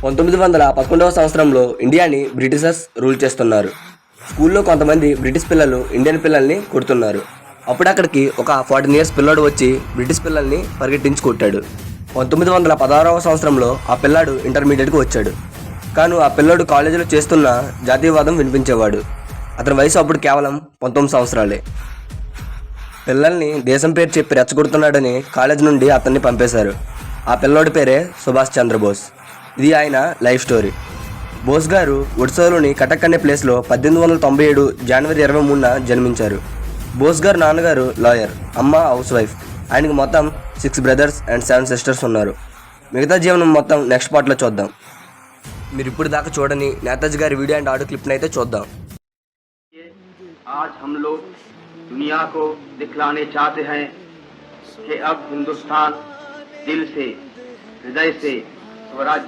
1911వ సంవత్సరంలో ఇండియాని Britishers rule చేస్తున్నారు. స్కూల్లో కొంతమంది బ్రిటిష్ పిల్లలు ఇండియన్ పిల్లల్ని కొడుతున్నారు. అప్పుడు అక్కడికి ఒక 14 ఇయర్స్ పిల్లాడు వచ్చి బ్రిటిష్ పిల్లల్ని పరిగెట్టించి కొట్టాడు. 1916వ సంవత్సరంలో ఆ పిల్లాడు ఇంటర్మీడియట్కి వచ్చాడు. కానీ ఆ పిల్లాడు కాలేజీలో చేస్తున్న జాతీయవాదం వినిపించేవాడు. అతని వయసు అప్పుడు కేవలం 19 సంవత్సరాలే. పిల్లల్ని దేశం పేరు చెప్పి రెచ్చగొడుతున్నాడని కాలేజ్ నుండి అతన్ని పంపేశారు. ఆ పిల్లోడి పేరే సుభాష్ చంద్రబోస్. ఇది ఆయన లైఫ్ స్టోరీ. బోస్ గారు ఒడిశాలోని కటక్ అనే ప్లేస్లో 1897 జనవరి 23న జన్మించారు. బోస్ గారు నాన్నగారు లాయర్, అమ్మ హౌస్ వైఫ్. ఆయనకు మొత్తం 6 బ్రదర్స్ అండ్ 7 సిస్టర్స్ ఉన్నారు. మిగతా జీవనం మొత్తం నెక్స్ట్ పార్ట్లో చూద్దాం. మీరు ఇప్పుడు దాకా చూడని నేతాజీ గారి వీడియో అండ్ ఆడియో క్లిప్ని అయితే చూద్దాం. आज हम लोग दुनिया को दिखलाने चाहते हैं कि अब हिंदुस्तान दिल से, हृदय से स्वराज